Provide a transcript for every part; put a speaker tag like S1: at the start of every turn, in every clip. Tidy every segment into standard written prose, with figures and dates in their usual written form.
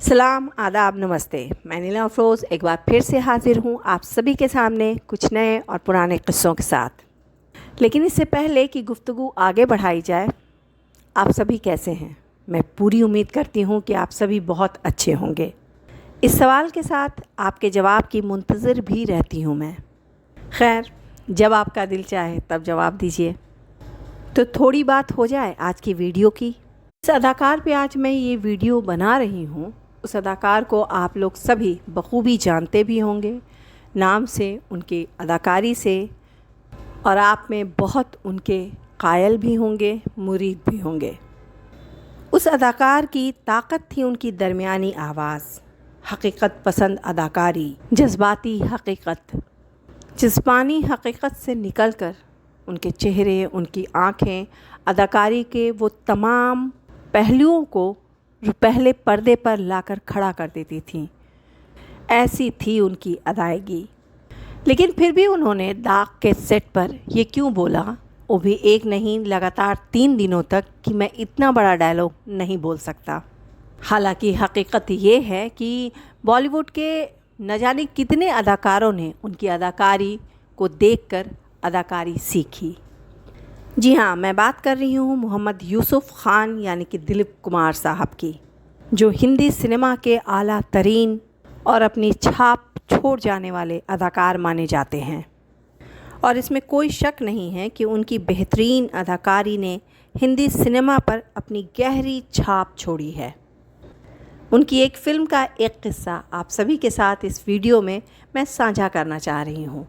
S1: सलाम, आदाब, नमस्ते। मैं नीला अफरोज़ एक बार फिर से हाज़िर हूँ आप सभी के सामने कुछ नए और पुराने क़िस्सों के साथ। लेकिन इससे पहले कि गुफ्तगू आगे बढ़ाई जाए, आप सभी कैसे हैं? मैं पूरी उम्मीद करती हूँ कि आप सभी बहुत अच्छे होंगे। इस सवाल के साथ आपके जवाब की मुंतज़िर भी रहती हूँ मैं। खैर, जब आपका दिल चाहे तब जवाब दीजिए। तो थोड़ी बात हो जाए आज की वीडियो की। इस अदाकार पे आज मैं ये वीडियो बना रही हूँ। उस अदाकार को आप लोग सभी बखूबी जानते भी होंगे, नाम से, उनकी अदाकारी से, और आप में बहुत उनके कायल भी होंगे, मुरीद भी होंगे। उस अदाकार की ताकत थी उनकी दरमियानी आवाज़, हकीकत पसंद अदाकारी, जज्बाती हकीकत, जिस्मानी हकीकत से निकलकर उनके चेहरे, उनकी आँखें, अदाकारी के वो तमाम पहलुओं को पहले पर्दे पर लाकर खड़ा कर देती थीं। ऐसी थी उनकी अदायगी। लेकिन फिर भी उन्होंने दाग के सेट पर ये क्यों बोला, वो भी एक नहीं लगातार 3 दिनों तक, कि मैं इतना बड़ा डायलॉग नहीं बोल सकता। हालांकि हकीकत ये है कि बॉलीवुड के न जाने कितने अदाकारों ने उनकी अदाकारी को देखकर अदाकारी सीखी। जी हाँ, मैं बात कर रही हूँ मोहम्मद यूसुफ़ ख़ान यानी कि दिलीप कुमार साहब की, जो हिंदी सिनेमा के आला तरीन और अपनी छाप छोड़ जाने वाले अदाकार माने जाते हैं। और इसमें कोई शक नहीं है कि उनकी बेहतरीन अदाकारी ने हिंदी सिनेमा पर अपनी गहरी छाप छोड़ी है। उनकी एक फ़िल्म का एक किस्सा आप सभी के साथ इस वीडियो में मैं साझा करना चाह रही हूँ।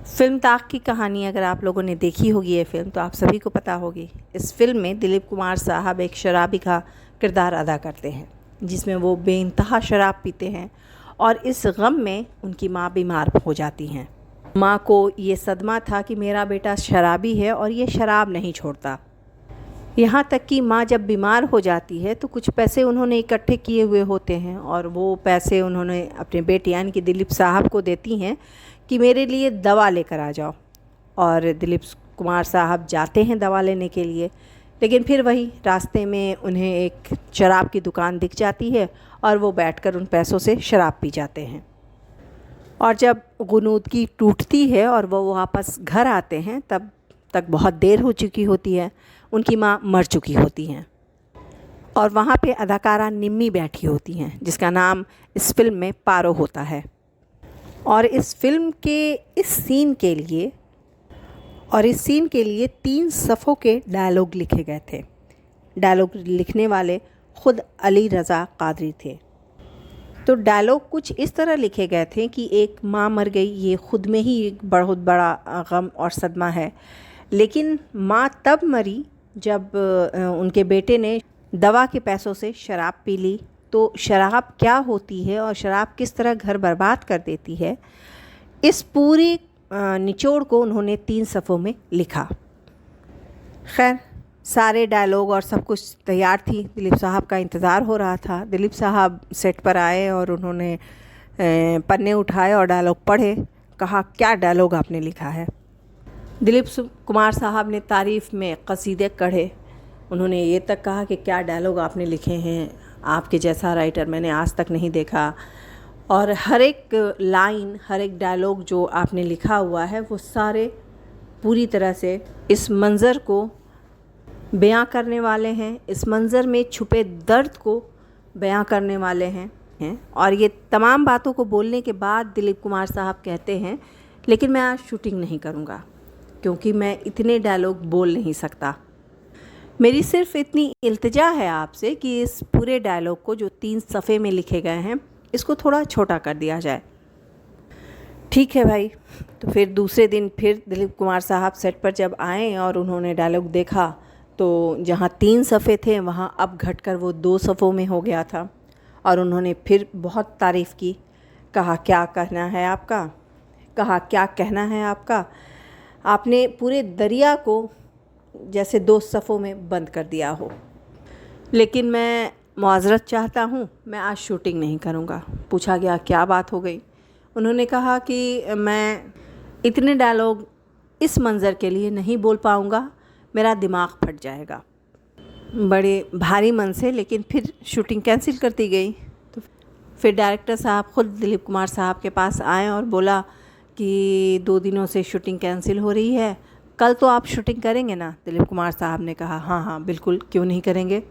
S1: फ़िल्म ताक की कहानी अगर आप लोगों ने देखी होगी ये फ़िल्म, तो आप सभी को पता होगी। इस फ़िल्म में दिलीप कुमार साहब एक शराबी का किरदार अदा करते हैं, जिसमें वो बेइंतहा शराब पीते हैं और इस गम में उनकी माँ बीमार हो जाती हैं। माँ को ये सदमा था कि मेरा बेटा शराबी है और ये शराब नहीं छोड़ता। यहाँ तक कि माँ जब बीमार हो जाती है तो कुछ पैसे उन्होंने इकट्ठे किए हुए होते हैं और वो पैसे उन्होंने अपने बेटे यानी कि दिलीप साहब को देती हैं कि मेरे लिए दवा लेकर आ जाओ। और दिलीप कुमार साहब जाते हैं दवा लेने के लिए, लेकिन फिर वही रास्ते में उन्हें एक शराब की दुकान दिख जाती है और वो बैठकर उन पैसों से शराब पी जाते हैं। और जब गुनूदगी टूटती है और वो वापस घर आते हैं, तब तक बहुत देर हो चुकी होती है। उनकी माँ मर चुकी होती हैं और वहाँ पे अदाकारा निम्मी बैठी होती हैं, जिसका नाम इस फिल्म में पारो होता है। और इस फिल्म के इस सीन के लिए 3 सफ़ों के डायलॉग लिखे गए थे। डायलॉग लिखने वाले ख़ुद अली रज़ा कादरी थे। तो डायलॉग कुछ इस तरह लिखे गए थे कि एक माँ मर गई, ये ख़ुद में ही एक बहुत बड़ा गम और सदमा है। लेकिन माँ तब मरी जब उनके बेटे ने दवा के पैसों से शराब पी ली। तो शराब क्या होती है और शराब किस तरह घर बर्बाद कर देती है, इस पूरी निचोड़ को उन्होंने 3 सफ़ों में लिखा। खैर, सारे डायलॉग और सब कुछ तैयार थी। दिलीप साहब का इंतज़ार हो रहा था। दिलीप साहब सेट पर आए और उन्होंने पन्ने उठाए और डायलॉग पढ़े। कहा, क्या डायलॉग आपने लिखा है? दिलीप कुमार साहब ने तारीफ़ में कसीदे कढ़े। उन्होंने ये तक कहा कि क्या डायलॉग आपने लिखे हैं, आपके जैसा राइटर मैंने आज तक नहीं देखा। और हर एक लाइन, हर एक डायलॉग जो आपने लिखा हुआ है, वो सारे पूरी तरह से इस मंज़र को बयां करने वाले हैं, इस मंज़र में छुपे दर्द को बयां करने वाले हैं। और ये तमाम बातों को बोलने के बाद दिलीप कुमार साहब कहते हैं, लेकिन मैं आज शूटिंग नहीं करूँगा क्योंकि मैं इतने डायलॉग बोल नहीं सकता। मेरी सिर्फ़ इतनी इल्तिजा है आपसे कि इस पूरे डायलॉग को जो 3 सफ़े में लिखे गए हैं, इसको थोड़ा छोटा कर दिया जाए। ठीक है भाई। तो फिर दूसरे दिन फिर दिलीप कुमार साहब सेट पर जब आए और उन्होंने डायलॉग देखा, तो जहाँ 3 सफ़े थे वहाँ अब घटकर वो 2 सफ़ों में हो गया था। और उन्होंने फिर बहुत तारीफ़ की। कहा, क्या कहना है आपका? कहा, क्या कहना है आपका? आपने पूरे दरिया को जैसे 2 सफ़ों में बंद कर दिया हो। लेकिन मैं माज़रत चाहता हूँ, मैं आज शूटिंग नहीं करूँगा। पूछा गया, क्या बात हो गई? उन्होंने कहा कि मैं इतने डायलॉग इस मंज़र के लिए नहीं बोल पाऊँगा, मेरा दिमाग फट जाएगा। बड़े भारी मन से लेकिन फिर शूटिंग कैंसिल कर दी गई। फिर डायरेक्टर साहब ख़ुद दिलीप कुमार साहब के पास आए और बोला कि 2 दिनों से शूटिंग कैंसिल हो रही है, कल तो आप शूटिंग करेंगे ना? दिलीप कुमार साहब ने कहा हाँ हाँ बिल्कुल, क्यों नहीं करेंगे।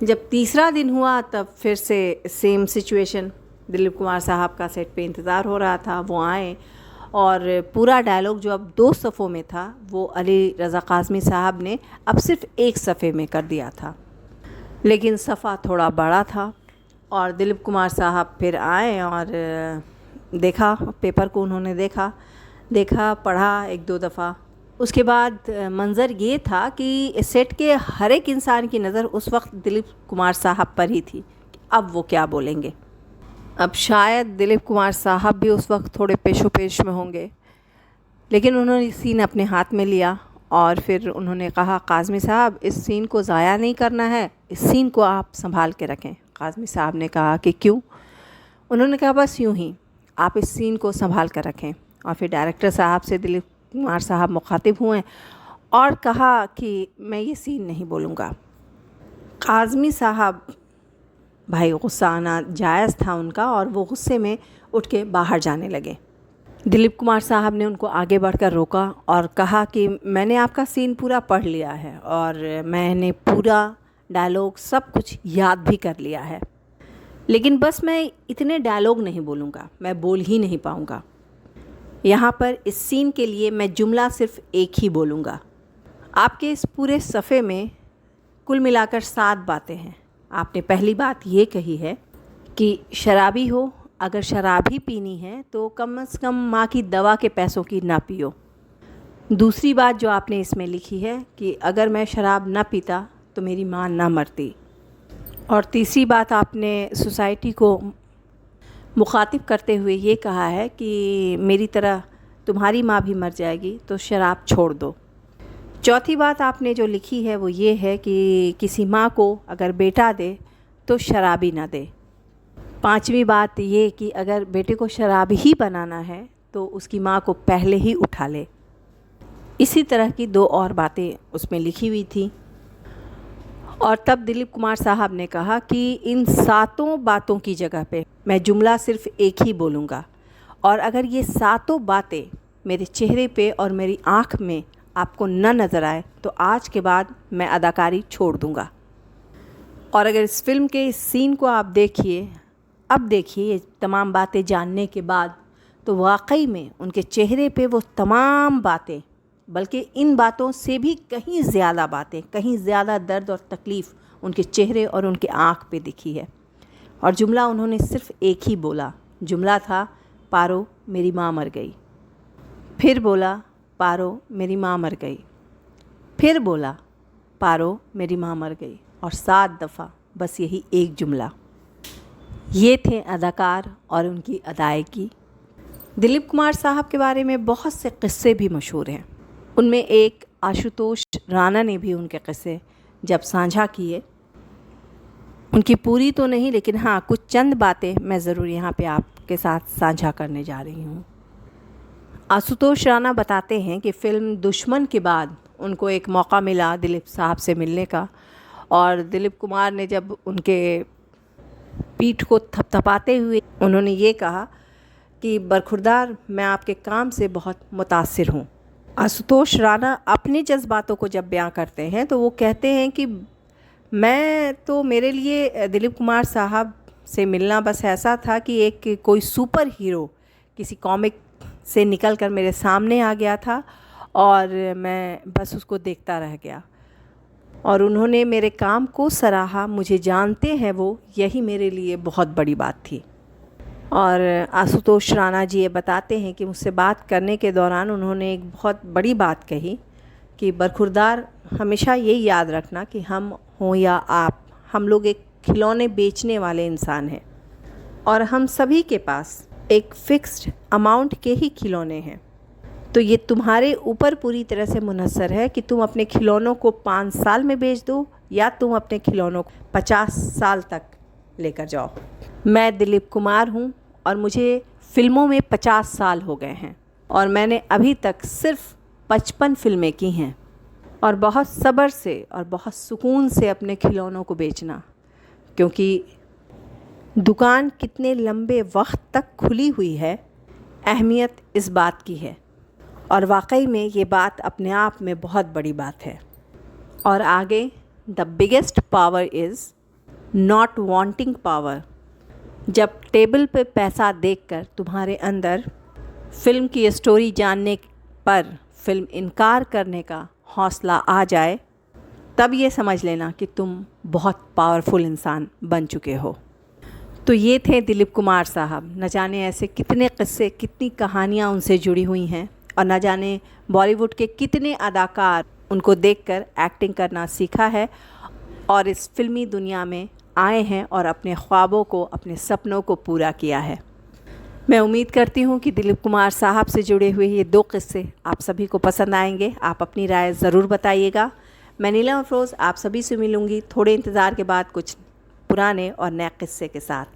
S1: जब तीसरा दिन हुआ तब फिर से सेम सिचुएशन, दिलीप कुमार साहब का सेट पे इंतज़ार हो रहा था। वो आए और पूरा डायलॉग जो अब 2 सफ़ों में था वो अली रज़ा काज़मी साहब ने अब सिर्फ 1 सफ़े में कर दिया था, लेकिन सफ़ा थोड़ा बड़ा था। और दिलीप कुमार साहब फिर आए और देखा पेपर को, उन्होंने देखा पढ़ा 1-2 दफ़ा। उसके बाद मंज़र ये था कि सेट के हर एक इंसान की नज़र उस वक्त दिलीप कुमार साहब पर ही थी, अब वो क्या बोलेंगे। अब शायद दिलीप कुमार साहब भी उस वक्त थोड़े पेशोपेश में होंगे, लेकिन उन्होंने सीन अपने हाथ में लिया और फिर उन्होंने कहा काज़मी साहब इस सीन को ज़ाया नहीं करना है, इस सीन को आप संभाल के रखें। काज़मी साहब ने कहा कि क्यों? उन्होंने कहा बस यूँ ही, आप इस सीन को संभाल कर रखें। और फिर डायरेक्टर साहब से दिलीप कुमार साहब मुखातिब हुए और कहा कि मैं ये सीन नहीं बोलूँगा। काज़मी साहब, भाई गुस्सा आना जायज़ था उनका, और वो गुस्से में उठ के बाहर जाने लगे। दिलीप कुमार साहब ने उनको आगे बढ़कर रोका और कहा कि मैंने आपका सीन पूरा पढ़ लिया है और मैंने पूरा डायलॉग सब कुछ याद भी कर लिया है, लेकिन बस मैं इतने डायलॉग नहीं बोलूँगा, मैं बोल ही नहीं पाऊँगा। यहाँ पर इस सीन के लिए मैं जुमला सिर्फ एक ही बोलूँगा। आपके इस पूरे सफ़े में कुल मिलाकर 7 बातें हैं। आपने पहली बात ये कही है कि शराबी हो, अगर शराब ही पीनी है तो कम से कम माँ की दवा के पैसों की ना पियो। दूसरी बात जो आपने इसमें लिखी है कि अगर मैं शराब ना पीता तो मेरी माँ ना मरती। और तीसरी बात आपने सोसाइटी को मुखातिब करते हुए ये कहा है कि मेरी तरह तुम्हारी माँ भी मर जाएगी तो शराब छोड़ दो। चौथी बात आपने जो लिखी है वो ये है कि किसी माँ को अगर बेटा दे तो शराबी ना दे। 5वीं बात ये कि अगर बेटे को शराबी ही बनाना है तो उसकी माँ को पहले ही उठा ले। इसी तरह की 2 और बातें उसमें लिखी हुई थी। और तब दिलीप कुमार साहब ने कहा कि इन 7 बातों की जगह पे मैं जुमला सिर्फ एक ही बोलूँगा, और अगर ये 7 बातें मेरे चेहरे पे और मेरी आँख में आपको न नज़र आए तो आज के बाद मैं अदाकारी छोड़ दूँगा। और अगर इस फिल्म के इस सीन को आप देखिए, अब देखिए ये तमाम बातें जानने के बाद, तो वाकई में उनके चेहरे पे वो तमाम बातें, बल्कि इन बातों से भी कहीं ज़्यादा बातें, कहीं ज़्यादा दर्द और तकलीफ़ उनके चेहरे और उनके आँख पे दिखी है। और जुमला उन्होंने सिर्फ एक ही बोला, जुमला था पारो मेरी माँ मर गई। फिर बोला पारो मेरी माँ मर गई। फिर बोला पारो मेरी माँ मर गई, और 7 दफ़ा बस यही एक जुमला। ये थे अदाकार और उनकी अदायगी। दिलीप कुमार साहब के बारे में बहुत से क़िस्से भी मशहूर हैं। उनमें एक आशुतोष राणा ने भी उनके क़िस्से जब साझा किए, उनकी पूरी तो नहीं लेकिन हाँ कुछ चंद बातें मैं ज़रूर यहाँ पे आपके साथ साझा करने जा रही हूँ। आशुतोष राणा बताते हैं कि फ़िल्म दुश्मन के बाद उनको एक मौका मिला दिलीप साहब से मिलने का, और दिलीप कुमार ने जब उनके पीठ को थपथपाते हुए उन्होंने ये कहा कि बरखुरदार मैं आपके काम से बहुत मुतासिर हूँ। आशुतोष राणा अपने जज्बातों को जब बयां करते हैं तो वो कहते हैं कि मैं तो, मेरे लिए दिलीप कुमार साहब से मिलना बस ऐसा था कि एक कोई सुपर हीरो किसी कॉमिक से निकलकर मेरे सामने आ गया था और मैं बस उसको देखता रह गया, और उन्होंने मेरे काम को सराहा, मुझे जानते हैं वो, यही मेरे लिए बहुत बड़ी बात थी। और आशुतोष राणा जी ये बताते हैं कि मुझसे बात करने के दौरान उन्होंने एक बहुत बड़ी बात कही कि बरखुरदार हमेशा ये याद रखना कि हम हों या आप, हम लोग एक खिलौने बेचने वाले इंसान हैं और हम सभी के पास एक फ़िक्स्ड अमाउंट के ही खिलौने हैं। तो ये तुम्हारे ऊपर पूरी तरह से मुनहसर है कि तुम अपने खिलौनों को 5 साल में बेच दो या तुम अपने खिलौनों को 50 साल तक लेकर जाओ। मैं दिलीप कुमार हूँ और मुझे फ़िल्मों में 50 साल हो गए हैं और मैंने अभी तक सिर्फ 55 फ़िल्में की हैं, और बहुत सब्र से और बहुत सुकून से अपने खिलौनों को बेचना, क्योंकि दुकान कितने लंबे वक्त तक खुली हुई है, अहमियत इस बात की है। और वाकई में ये बात अपने आप में बहुत बड़ी बात है। और आगे, the biggest power is not wanting power. जब टेबल पे पैसा देखकर तुम्हारे अंदर फ़िल्म की स्टोरी जानने पर फ़िल्म इनकार करने का हौसला आ जाए, तब ये समझ लेना कि तुम बहुत पावरफुल इंसान बन चुके हो। तो ये थे दिलीप कुमार साहब। न जाने ऐसे कितने किस्से, कितनी कहानियाँ उनसे जुड़ी हुई हैं, और न जाने बॉलीवुड के कितने अदाकार उनको देखकर एक्टिंग करना सीखा है और इस फिल्मी दुनिया में आए हैं और अपने ख्वाबों को, अपने सपनों को पूरा किया है। मैं उम्मीद करती हूँ कि दिलीप कुमार साहब से जुड़े हुए ये 2 किस्से आप सभी को पसंद आएंगे। आप अपनी राय ज़रूर बताइएगा। मैं नीलम अफरोज़ आप सभी से मिलूँगी थोड़े इंतज़ार के बाद कुछ पुराने और नए किस्से के साथ।